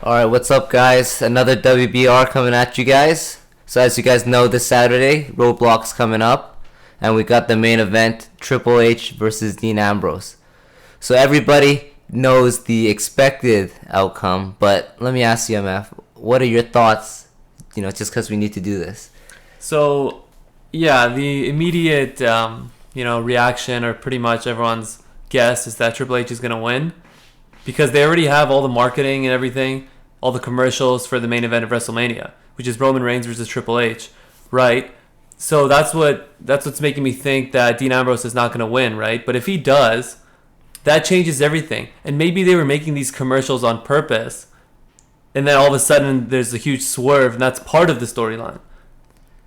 Alright, what's up, guys? Another WBR coming at you guys. So, as you guys know, this Saturday, Roadblock's coming up, and we got the main event, Triple H versus Dean Ambrose. So, everybody knows the expected outcome, but let me ask you, MF, what are your thoughts, just because we need to do this? So, yeah, the immediate, reaction, or pretty much everyone's guess, is that Triple H is going to win. Because they already have all the marketing and everything, all the commercials for the main event of WrestleMania, which is Roman Reigns versus Triple H, right? So that's what's making me think that Dean Ambrose is not going to win, right? But if he does, that changes everything. And maybe they were making these commercials on purpose, and then all of a sudden there's a huge swerve, and that's part of the storyline.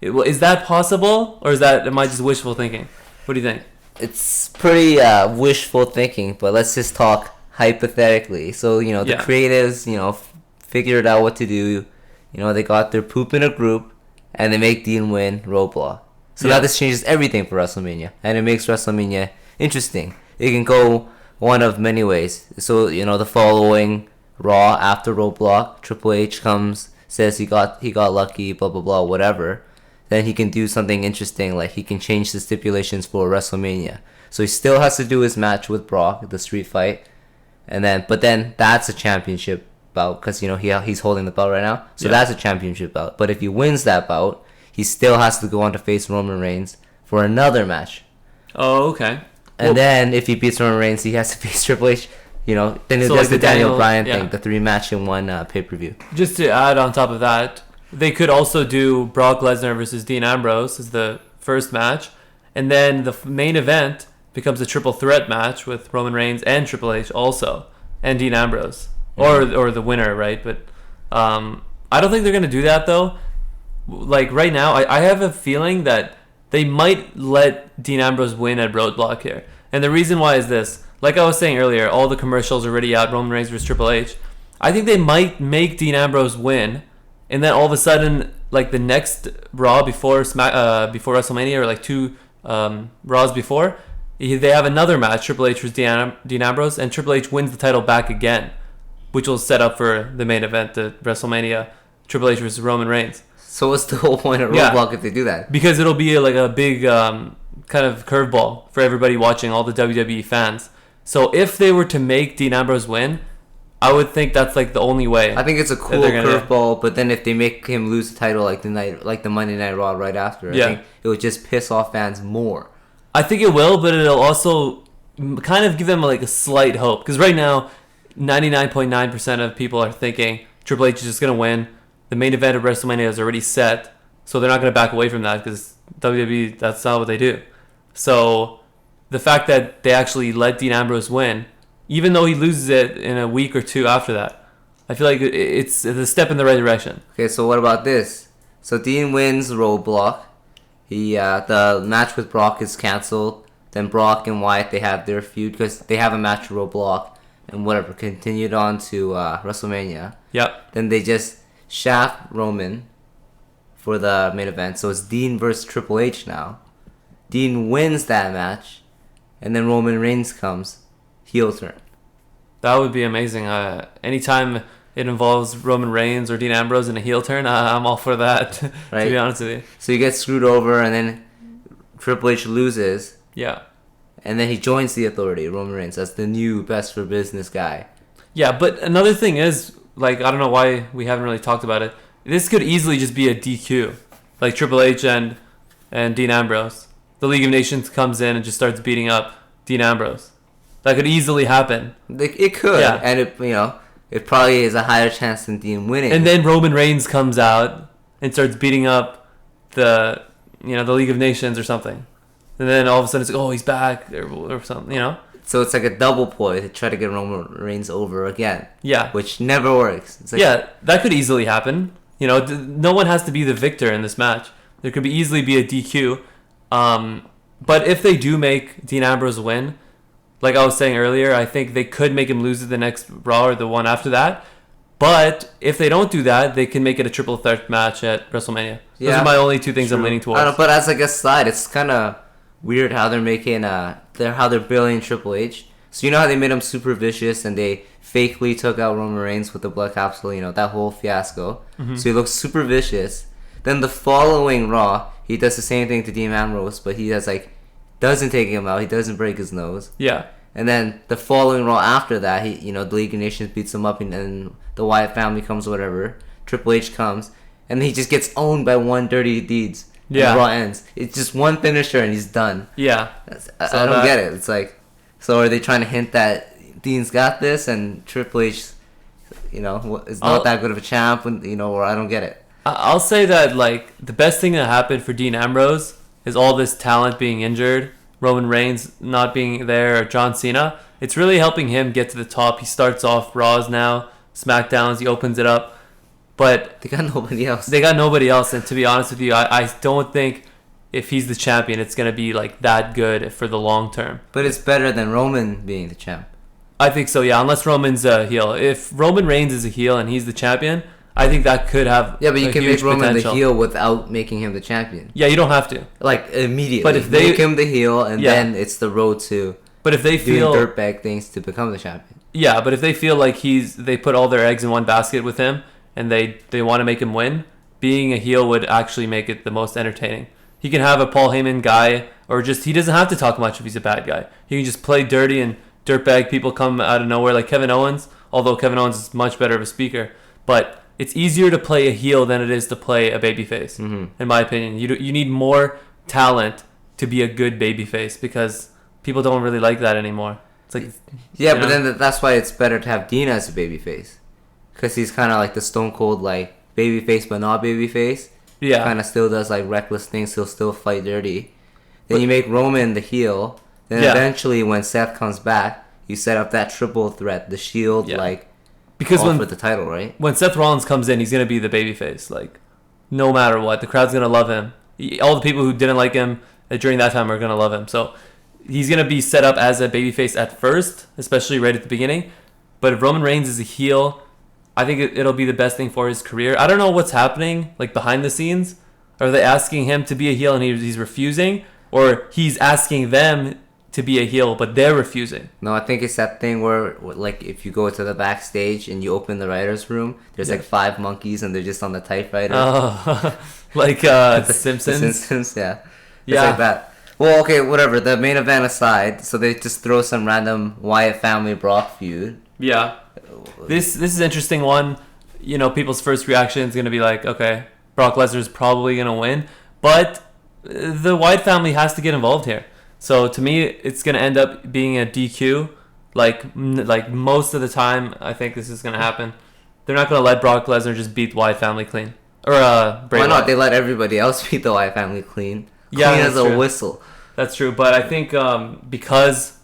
Is that possible, or am I just wishful thinking? What do you think? It's pretty wishful thinking, but let's just talk hypothetically. So, the creatives, figured out what to do. They got their poop in a group, and they make Dean win Roadblock. So now this changes everything for WrestleMania, and it makes WrestleMania interesting. It can go one of many ways. So, the following Raw after Roadblock, Triple H comes, says he got lucky, blah, blah, blah, whatever. Then he can do something interesting, like he can change the stipulations for WrestleMania. So he still has to do his match with Brock, the street fight. But then that's a championship bout because he's holding the belt right now, so that's a championship bout. But if he wins that bout, he still has to go on to face Roman Reigns for another match. Oh, okay. And then if he beats Roman Reigns, he has to face Triple H. Then it does the Daniel Bryan thing, the 3-match in one pay-per-view. Just to add on top of that, they could also do Brock Lesnar versus Dean Ambrose as the first match, and then the main event becomes a triple threat match with Roman Reigns and Triple H also, and Dean Ambrose, or the winner, right? But I don't think they're gonna do that though. Like right now, I have a feeling that they might let Dean Ambrose win at Roadblock here, and the reason why is this: like I was saying earlier, all the commercials are already out. Roman Reigns versus Triple H. I think they might make Dean Ambrose win, and then all of a sudden, like the next Raw before WrestleMania, or like two Raws before, they have another match, Triple H versus Dean Ambrose, and Triple H wins the title back again, which will set up for the main event at WrestleMania, Triple H versus Roman Reigns. So what's the whole point of Roadblock if they do that? Because it'll be like a big kind of curveball for everybody watching, all the WWE fans. So if they were to make Dean Ambrose win, I would think that's like the only way. I think it's a cool curveball, but then if they make him lose the title like the Monday Night Raw right after, I think it would just piss off fans more. I think it will, but it'll also kind of give them like a slight hope. Because right now, 99.9% of people are thinking Triple H is just going to win. The main event of WrestleMania is already set, so they're not going to back away from that because WWE, that's not what they do. So the fact that they actually let Dean Ambrose win, even though he loses it in a week or two after that, I feel like it's a step in the right direction. Okay, so what about this? So Dean wins Roadblock. The match with Brock is canceled. Then Brock and Wyatt, they have their feud because they have a match with Roadblock and whatever. Continued on to WrestleMania. Yep. Then they just shaft Roman for the main event. So it's Dean versus Triple H now. Dean wins that match. And then Roman Reigns comes. Heel turn. That would be amazing. Anytime it involves Roman Reigns or Dean Ambrose in a heel turn, I'm all for that, right? To be honest with you. So you get screwed over, and then Triple H loses. Yeah. And then he joins the Authority, Roman Reigns, as the new best for business guy. Yeah, but another thing is, like, I don't know why we haven't really talked about it. This could easily just be a DQ. Like Triple H and Dean Ambrose. The League of Nations comes in and just starts beating up Dean Ambrose. That could easily happen. It could, yeah. And it probably is a higher chance than Dean winning. And then Roman Reigns comes out and starts beating up the League of Nations or something. And then all of a sudden it's like, oh, he's back or something, So it's like a double ploy to try to get Roman Reigns over again. Yeah. Which never works. It's like, yeah, that could easily happen. No one has to be the victor in this match. There could easily be a DQ. But if they do make Dean Ambrose win, like I was saying earlier, I think they could make him lose at the next Raw or the one after that. But if they don't do that, they can make it a triple threat match at WrestleMania. Those are my only two things I'm leaning towards. But as like a slide, it's kind of weird how they're making how they're billing Triple H. So you know how they made him super vicious and they fakely took out Roman Reigns with the blood capsule, that whole fiasco. Mm-hmm. So he looks super vicious. Then the following Raw, he does the same thing to Dean Ambrose, but he doesn't take him out. He doesn't break his nose. Yeah. And then the following Raw after that, the League of Nations beats him up, and the Wyatt family comes, whatever. Triple H comes, and he just gets owned by one Dirty Deeds. Yeah. And Raw ends. It's just one finisher, and he's done. Yeah. I don't get it. It's like, so are they trying to hint that Dean's got this, and Triple H, is not that good of a champ, or I don't get it. I'll say that, the best thing that happened for Dean Ambrose is all this talent being injured, Roman Reigns not being there, or John Cena. It's really helping him get to the top. He starts off Raws now, SmackDowns, he opens it up. But they got nobody else. And to be honest with you, I don't think if he's the champion, it's going to be, that good for the long term. But it's better than Roman being the champ. I think so, yeah, unless Roman's a heel. If Roman Reigns is a heel and he's the champion, I think that could have but you can make Roman potential. the heel without making him the champion. Yeah, you don't have to. Immediately. But if they make him the heel, and then it's the road to but if they feel doing dirtbag things to become the champion. Yeah, but if they feel like they put all their eggs in one basket with him, and they want to make him win, being a heel would actually make it the most entertaining. He can have a Paul Heyman guy, or he doesn't have to talk much if he's a bad guy. He can just play dirty and dirtbag people come out of nowhere, like Kevin Owens, although Kevin Owens is much better of a speaker. But it's easier to play a heel than it is to play a babyface, in my opinion. You need more talent to be a good babyface because people don't really like that anymore. It's like but then that's why it's better to have Dean as a babyface, because he's kind of like the Stone Cold babyface but not babyface. Yeah, kind of still does reckless things. He'll still fight dirty. Then you make Roman the heel. Then eventually when Seth comes back, you set up that triple threat, the Shield because for the title, right? When Seth Rollins comes in, he's gonna be the babyface. No matter what, the crowd's gonna love him. All the people who didn't like him during that time are gonna love him. So he's gonna be set up as a babyface at first, especially right at the beginning. But if Roman Reigns is a heel, I think it'll be the best thing for his career. I don't know what's happening behind the scenes. Are they asking him to be a heel and he's refusing, or he's asking them to be a heel, but they're refusing? No, I think it's that thing where, if you go to the backstage and you open the writer's room, there's 5 monkeys and they're just on the typewriter. Oh, The Simpsons? The Simpsons, yeah. It's like that. Well, okay, whatever. The main event aside, so they just throw some random Wyatt family Brock feud. Yeah. This is an interesting one. People's first reaction is going to be okay, Brock Lesnar's probably going to win, but the Wyatt family has to get involved here. So to me, it's going to end up being a DQ. Most of the time, I think this is going to happen. They're not going to let Brock Lesnar just beat the Wyatt family clean. Or Bray Wyatt. Why not? They let everybody else beat the Wyatt family clean. Clean as a whistle. That's true. But I think because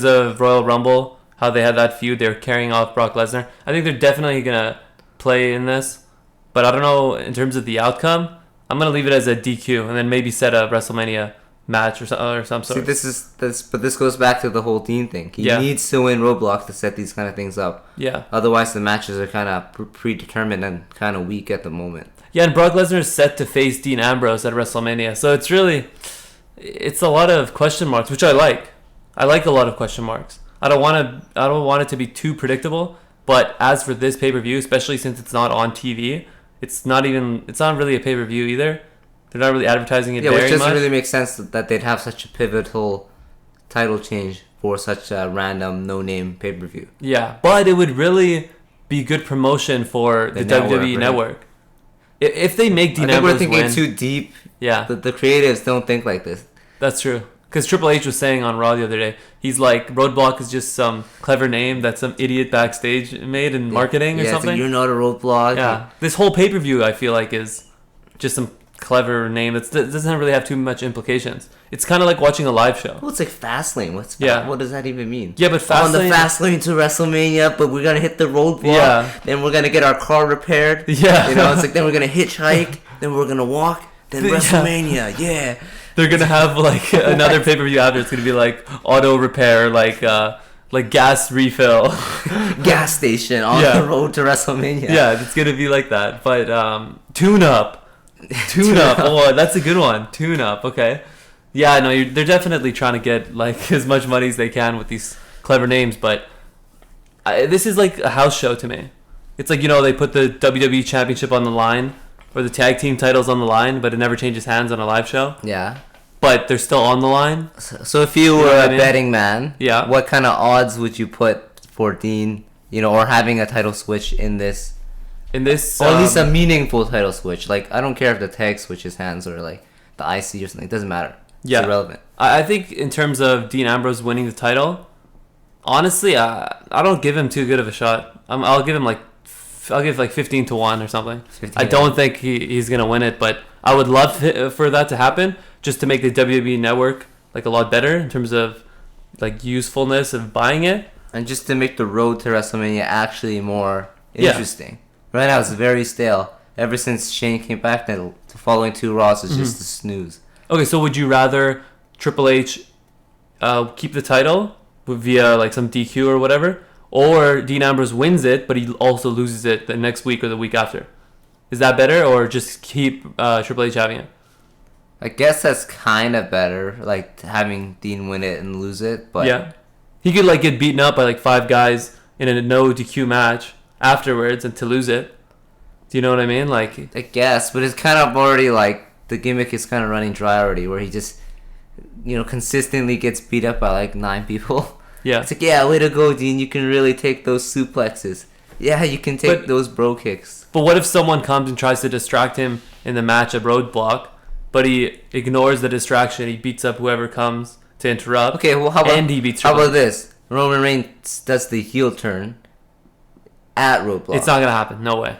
of Royal Rumble, how they had that feud, they're carrying off Brock Lesnar. I think they're definitely going to play in this. But I don't know, in terms of the outcome, I'm going to leave it as a DQ and then maybe set a WrestleMania match or some sort. See, but this goes back to the whole Dean thing. He needs to win Roadblock to set these kind of things up. Yeah. Otherwise, the matches are kind of predetermined and kind of weak at the moment. Yeah, and Brock Lesnar is set to face Dean Ambrose at WrestleMania. So it's a lot of question marks, which I like. I like a lot of question marks. I don't want it to be too predictable, but as for this pay-per-view, especially since it's not on TV, it's not really a pay-per-view either. They're not really advertising it very much. Yeah, which doesn't really make sense that they'd have such a pivotal title change for such a random, no-name pay-per-view. Yeah, but it would really be good promotion for the WWE Network. If they make Dean Ambrose win... we're thinking too deep. Yeah. The creatives don't think like this. That's true. Because Triple H was saying on Raw the other day, he's like, Roadblock is just some clever name that some idiot backstage made in marketing or something. You're not a Roadblock. Yeah. This whole pay-per-view, I feel like, is just some clever name that doesn't really have too much implications. It's kind of like watching a live show. Well, it's like Fastlane. What does that even mean? Yeah, but Fastlane... On the Fastlane to WrestleMania, but we're going to hit the Roadblock. Yeah. Then we're going to get our car repaired. Yeah. It's like, then we're going to hitchhike. Then we're going to walk. Then WrestleMania. Yeah. They're going to have another pay-per-view after. It's going to be auto repair, gas refill. Gas station on the road to WrestleMania. Yeah, it's going to be like that. But tune-up. Tune-up. Oh, that's a good one. Tune-up. Okay. Yeah, no, they're definitely trying to get as much money as they can with these clever names, but this is like a house show to me. It's like, they put the WWE Championship on the line or the tag team titles on the line, but it never changes hands on a live show. Yeah. But they're still on the line. So if you were a betting man, what kind of odds would you put for Dean, or having a title switch in this? Or at least a meaningful title switch. Like, I don't care if the tag switches hands or like the IC or something. It doesn't matter. It's irrelevant. I think in terms of Dean Ambrose winning the title, honestly, I don't give him too good of a shot. I'll give 15-1 or something. I don't think he's gonna win it, but I would love for that to happen, just to make the WWE network like a lot better in terms of like usefulness of buying it, and just to make the road to WrestleMania actually more interesting. Right now it's very stale. Ever since Shane came back, the following 2 Raws is just a snooze. Okay, so would you rather Triple H keep the title via like some DQ or whatever, or Dean Ambrose wins it but he also loses it the next week or the week after? Is that better, or just keep Triple H having it? I guess that's kind of better, like having Dean win it and lose it. But yeah, he could like get beaten up by like 5 guys in a no DQ match afterwards and to lose it. Do you know what I mean? Like, I guess, but it's kind of already like the gimmick is kind of running dry already, where he just consistently gets beat up by like 9 people. Yeah, it's like, yeah, way to go, Dean. You can really take those suplexes. Yeah, you can take those bro kicks. But what if someone comes and tries to distract him in the match at Roadblock, but he ignores the distraction, he beats up whoever comes to interrupt. Okay, well, how about this? Roman Reigns does the heel turn at Roadblock. It's not gonna happen. No way.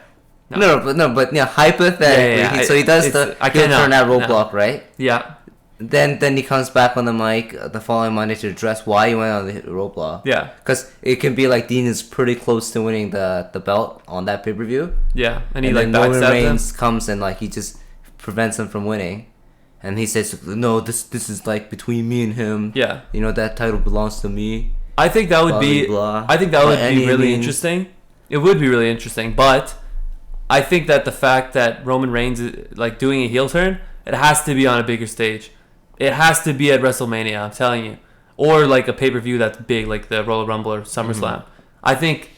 No, but hypothetically, so he does the heel turn at Roadblock, right? Yeah. Then he comes back on the mic the following Monday to address why he went on the Roadblock. Yeah. Because it can be like Dean is pretty close to winning the belt on that pay-per-view. Yeah, and then Roman Reigns comes and like he just prevents him from winning. And he says, no, this is like between me and him. Yeah. That title belongs to me. I think that would be really interesting. It would be really interesting, but I think that the fact that Roman Reigns is like doing a heel turn, it has to be on a bigger stage. It has to be at WrestleMania, I'm telling you. Or like a pay-per-view that's big, like the Royal Rumble or SummerSlam. I think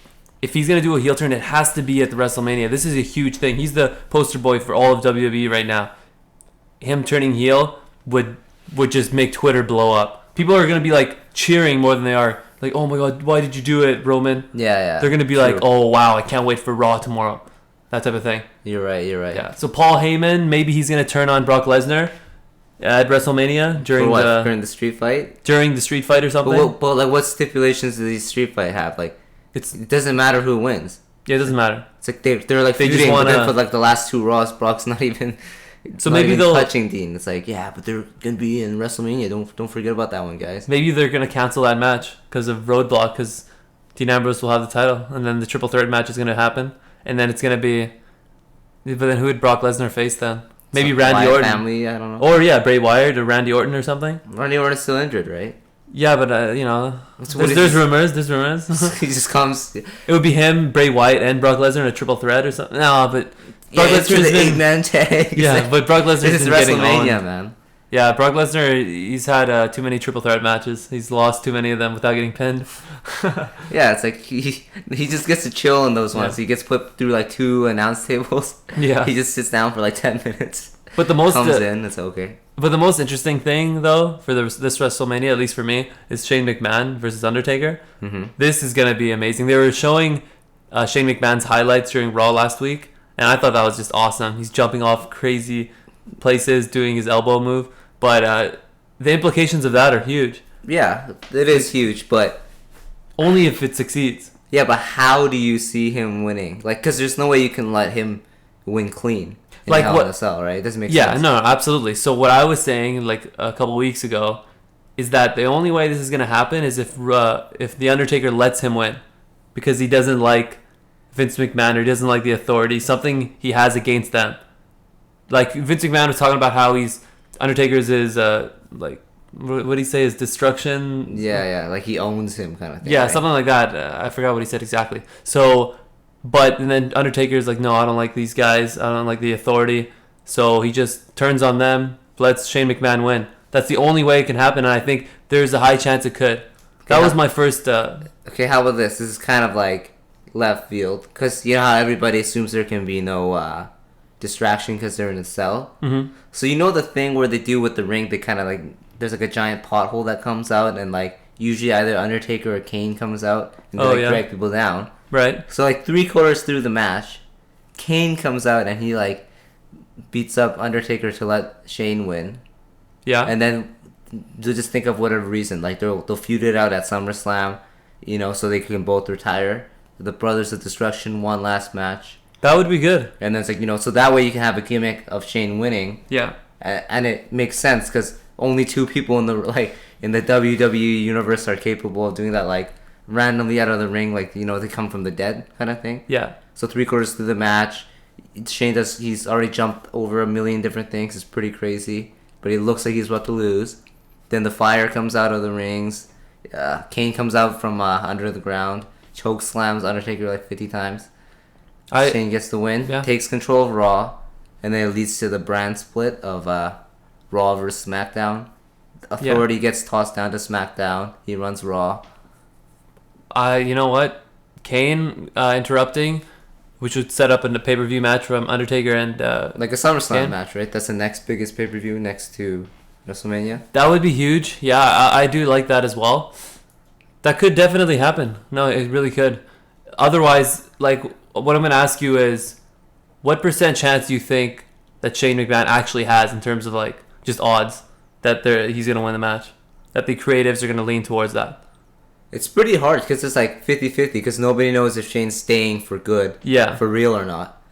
if he's going to do a heel turn, it has to be at the WrestleMania. This is a huge thing. He's the poster boy for all of WWE right now. Him turning heel would just make Twitter blow up. People are going to be like cheering more than they are. Like, oh my God, why did you do it, Roman? Yeah. They're going to be like, oh wow, I can't wait for Raw tomorrow. That type of thing. You're right. Yeah. So Paul Heyman, maybe he's going to turn on Brock Lesnar at WrestleMania during the street fight? During the street fight or something? But like, what stipulations do these street fight have? Like, it doesn't matter who wins. Yeah, it doesn't matter. It's like they're like feuding, but then for like the last 2 Raws, Brock's not even. So not maybe they'll touching Dean. It's like, yeah, but they're gonna be in WrestleMania. Don't forget about that one, guys. Maybe they're gonna cancel that match because of Roadblock, because Dean Ambrose will have the title, and then the triple threat match is gonna happen, and then it's gonna be. But then who would Brock Lesnar face then? Maybe Randy Orton. Family, I don't know. Or Bray Wyatt or Randy Orton or something. Randy Orton's still injured, right? Yeah, but there's rumors. There's rumors. He just comes. It would be him, Bray Wyatt, and Brock Lesnar in a triple threat or something. No, but. Brock Lesnar's the 8-man tag. Yeah, but Brock Lesnar's been getting WrestleMania, man. Yeah, Brock Lesnar, he's had too many triple threat matches. He's lost too many of them without getting pinned. Yeah, it's like he just gets to chill in those ones. Yeah. He gets put through like 2 announce tables. Yeah. He just sits down for like 10 minutes. But the most comes in, it's okay. But the most interesting thing though for this WrestleMania, at least for me, is Shane McMahon versus Undertaker. Mm-hmm. This is gonna be amazing. They were showing Shane McMahon's highlights during Raw last week. And I thought that was just awesome. He's jumping off crazy places, doing his elbow move. But the implications of that are huge. Yeah, it is huge, but... Only if it succeeds. Yeah, but how do you see him winning? Like, because there's no way you can let him win clean in Hell in a Cell, right? It doesn't make sense. Yeah, no, absolutely. So what I was saying, like, a couple weeks ago, is that the only way this is going to happen is if The Undertaker lets him win. Because he doesn't like Vince McMahon, or he doesn't like the Authority, something he has against them. Like, Vince McMahon was talking about how Undertaker's is, like, what did he say, his destruction? Yeah, like he owns him kind of thing. Yeah, right? Something like that. I forgot what he said exactly. So, and then Undertaker's like, no, I don't like these guys. I don't like the Authority. So he just turns on them, lets Shane McMahon win. That's the only way it can happen, and I think there's a high chance it could. That was my first... Okay, how about this? This is kind of like left field. Because you know how everybody assumes there can be no distraction because they're in a cell? Mm-hmm. So you know the thing where they do with the ring, they kind of like... There's like a giant pothole that comes out and like usually either Undertaker or Kane comes out and they drag people down. Right. So like 3/4 through the match, Kane comes out and he like beats up Undertaker to let Shane win. Yeah. And then they'll just think of whatever reason. Like they'll feud it out at SummerSlam, you know, so they can both retire. The Brothers of Destruction one last match. That would be good. And then it's like, you know, so that way you can have a gimmick of Shane winning. Yeah. And it makes sense because only two people in the WWE universe are capable of doing that, like randomly out of the ring, like, you know, they come from the dead kind of thing. Yeah. So 3/4 through the match, Shane he's already jumped over a million different things. It's pretty crazy, but he looks like he's about to lose. Then the fire comes out of the rings. Kane comes out from under the ground, choke slams Undertaker like 50 times. Shane gets the win, takes control of Raw, and then it leads to the brand split of Raw versus SmackDown. Authority gets tossed down to SmackDown. He runs Raw. You know what? Kane interrupting, which would set up a pay-per-view match from Undertaker and... like a SummerSlam match, right? That's the next biggest pay-per-view next to WrestleMania. That would be huge. Yeah, I do like that as well. That could definitely happen. No, it really could. Otherwise, like, what I'm going to ask you is, what % chance do you think that Shane McMahon actually has in terms of, like, just odds that he's going to win the match? That the creatives are going to lean towards that? It's pretty hard because it's like 50-50 because nobody knows if Shane's staying for good, for real or not.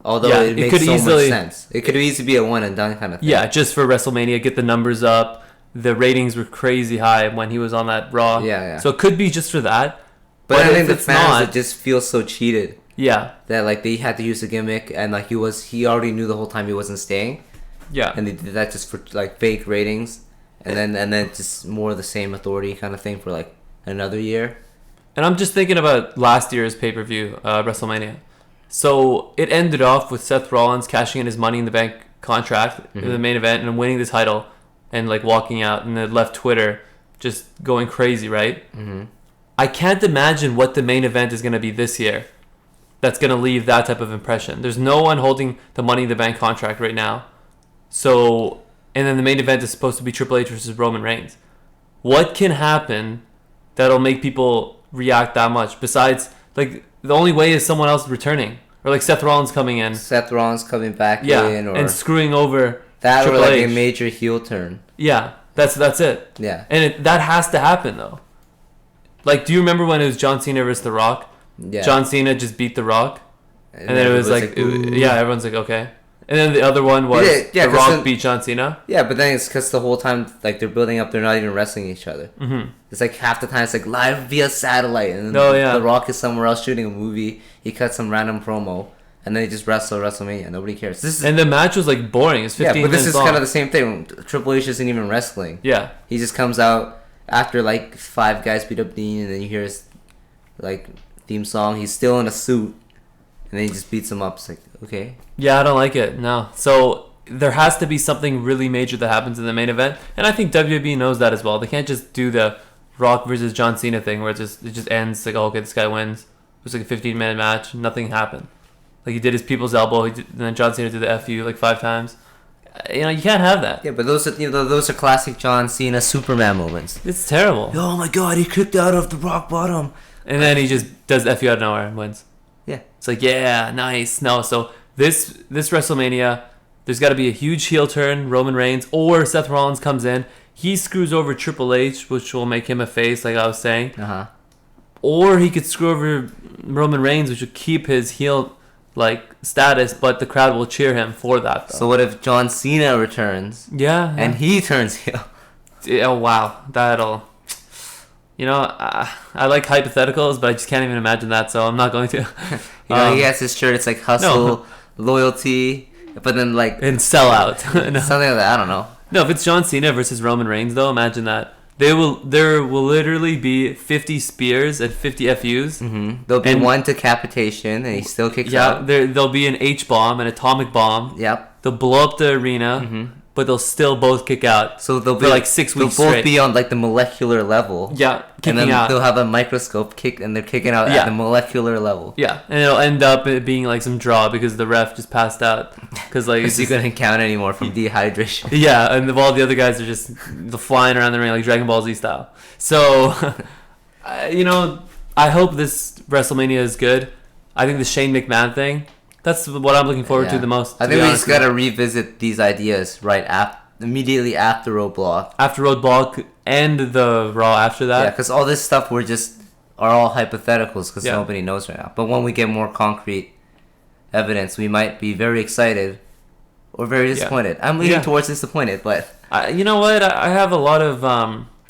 Although it makes so much sense. It could easily be a one and done kind of thing. Yeah, just for WrestleMania, get the numbers up. The ratings were crazy high when he was on that Raw. Yeah. So it could be just for that. But I think the fans would just feel so cheated. Yeah. That like they had to use a gimmick and like he already knew the whole time he wasn't staying. Yeah. And they did that just for like fake ratings. And then just more of the same authority kind of thing for like another year. And I'm just thinking about last year's pay-per-view, WrestleMania. So it ended off with Seth Rollins cashing in his Money in the Bank contract in the main event and winning the title and like walking out, and then left Twitter just going crazy, right? Mm-hmm. I can't imagine what the main event is going to be this year that's going to leave that type of impression. There's no one holding the Money in the Bank contract right now. So, and then the main event is supposed to be Triple H versus Roman Reigns. What can happen that'll make people react that much? Besides, like, the only way is someone else returning. Or like Seth Rollins coming in. Seth Rollins coming back in. Or and screwing over that Triple or like H. a major heel turn. Yeah, that's it. Yeah. And that has to happen, though. Like, do you remember when it was John Cena versus The Rock? Yeah. John Cena just beat The Rock. And then it was like everyone's like, okay. And then the other one was The Rock beat John Cena. Yeah, but then it's because the whole time, like, they're building up, they're not even wrestling each other. Mm-hmm. It's like half the time it's like live via satellite. And then The Rock is somewhere else shooting a movie. He cuts some random promo. And then they just wrestle WrestleMania. Nobody cares. And the match was like boring. It's 15 minutes long. Yeah, but this is kind of the same thing. Triple H isn't even wrestling. Yeah. He just comes out after like 5 guys beat up Dean, and then you hear his like theme song. He's still in a suit, and then he just beats him up. It's like, okay. Yeah, I don't like it. No. So there has to be something really major that happens in the main event, and I think WWE knows that as well. They can't just do the Rock versus John Cena thing where it just ends like, oh, okay, this guy wins. It was like a 15-minute match. Nothing happened. Like, he did his people's elbow, and then John Cena did the FU like 5 times. You know, you can't have that. Yeah, but those are classic John Cena Superman moments. It's terrible. Oh my God, he kicked out of the rock bottom. And then he just does FU out of nowhere and wins. Yeah. It's like, yeah, nice. No, so this WrestleMania, there's got to be a huge heel turn, Roman Reigns, or Seth Rollins comes in. He screws over Triple H, which will make him a face, like I was saying. Uh-huh. Or he could screw over Roman Reigns, which would keep his heel like status, but the crowd will cheer him for that, though. So what if John Cena returns? Yeah. And he turns heel? Oh, wow. That'll... You know, I like hypotheticals, but I just can't even imagine that, so I'm not going to. He has his shirt, it's like hustle, loyalty, but then like... And sell out. Something like that, I don't know. No, if it's John Cena versus Roman Reigns, though, imagine that. There will literally be 50 spears and 50 FUs. Mm-hmm. There'll be one decapitation, and he still kicks out. Yeah, there'll be an H-bomb, an atomic bomb. Yep. They'll blow up the arena. Mm-hmm. but they'll still both kick out. So they'll be like 6 weeks straight. They'll both be on like the molecular level. Yeah, kicking and then out. They'll have a microscope and they're kicking out at the molecular level. Yeah, and it'll end up it being like some draw because the ref just passed out because like you couldn't count anymore from dehydration. Yeah, and all the other guys are just flying around the ring like Dragon Ball Z style. So, I hope this WrestleMania is good. I think the Shane McMahon thing, that's what I'm looking forward to the most. I think we just got to revisit these ideas immediately after Roadblock. After Roadblock and the Raw after that. Yeah, because all this stuff are all hypotheticals because nobody knows right now. But when we get more concrete evidence, we might be very excited or very disappointed. I'm leaning towards disappointed, but... you know what? I have a lot of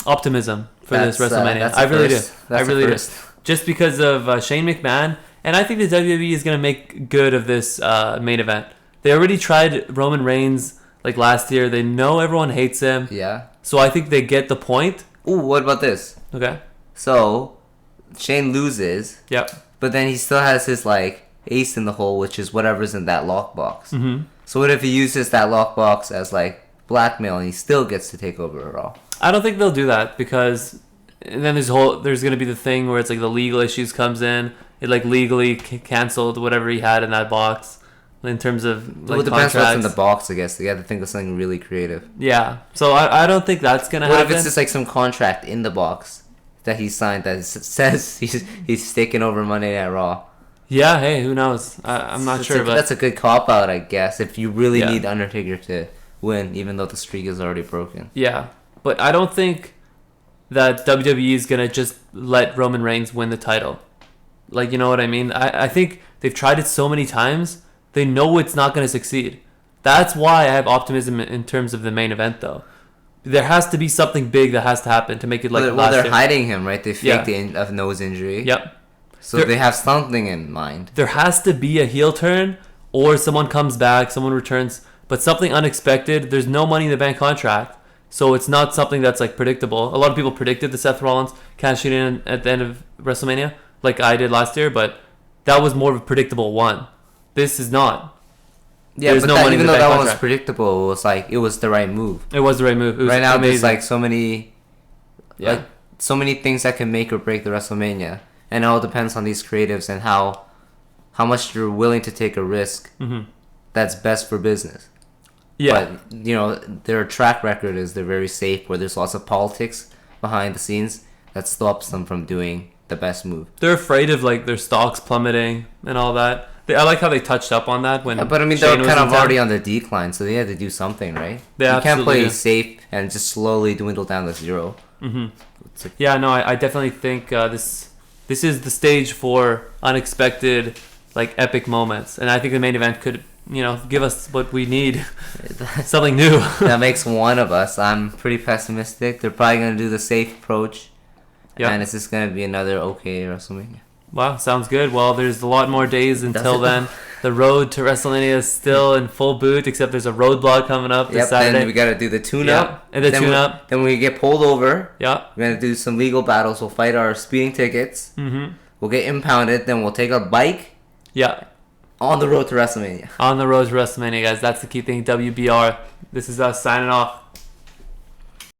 optimism for this WrestleMania. I really do. I really do. Just because of Shane McMahon. And I think the WWE is going to make good of this main event. They already tried Roman Reigns like last year. They know everyone hates him. Yeah. So I think they get the point. Ooh, what about this? Okay. So, Shane loses. Yep. But then he still has his like ace in the hole, which is whatever's in that lockbox. Mm-hmm. So what if he uses that lockbox as like blackmail and he still gets to take over Raw? I don't think they'll do that because then there's going to be the thing where it's like the legal issues comes in. It like legally canceled whatever he had in that box in terms of like well, it depends contracts. what's in the box, I guess. They got to think of something really creative. Yeah. So I don't think that's going to happen. What if it's just like some contract in the box that he signed that says he's taking over Monday Night Raw? Yeah, hey, who knows? I'm not sure. But that's a good cop-out, I guess, if you really need Undertaker to win, even though the streak is already broken. Yeah, but I don't think that WWE is going to just let Roman Reigns win the title. Like, you know what I mean? I think they've tried it so many times, they know it's not going to succeed. That's why I have optimism in terms of the main event, though. There has to be something big that has to happen to make it like last year. They're hiding him, right? They faked a nose injury. Yep. So they have something in mind. There has to be a heel turn, or someone comes back, someone returns, but something unexpected. There's no Money in the Bank contract, so it's not something that's like predictable. A lot of people predicted the Seth Rollins cashing in at the end of WrestleMania, like I did last year, but that was more of a predictable one. This is not. Yeah, there's but even though that one was predictable, it was the right move. It was the right move. It was right now, amazing. there's so many things that can make or break the WrestleMania, and it all depends on these creatives and how much you're willing to take a risk. Mm-hmm. That's best for business. Yeah, but their track record is they're very safe, where there's lots of politics behind the scenes that stops them from doing the best move. They're afraid of like their stocks plummeting and all that. I like how they touched up on that when. Yeah, but I mean, they were kind of already on the decline, so they had to do something, right? You can't play safe and just slowly dwindle down to zero. Mm-hmm. Yeah, no, I definitely think this is the stage for unexpected, like epic moments, and I think the main event could, give us what we need, something new. That makes one of us. I'm pretty pessimistic. They're probably gonna do the safe approach, and it's just gonna be another okay WrestleMania. Wow, sounds good. Well, there's a lot more days until then. The road to WrestleMania is still in full boot, except there's a roadblock coming up this Saturday. Then we got to do the tune-up. And the tune-up. Then we get pulled over. Yeah. We're going to do some legal battles. We'll fight our speeding tickets. Mm-hmm. We'll get impounded. Then we'll take our bike. Yeah. On the road to WrestleMania. On the road to WrestleMania, guys. That's the key thing. WBR. This is us signing off.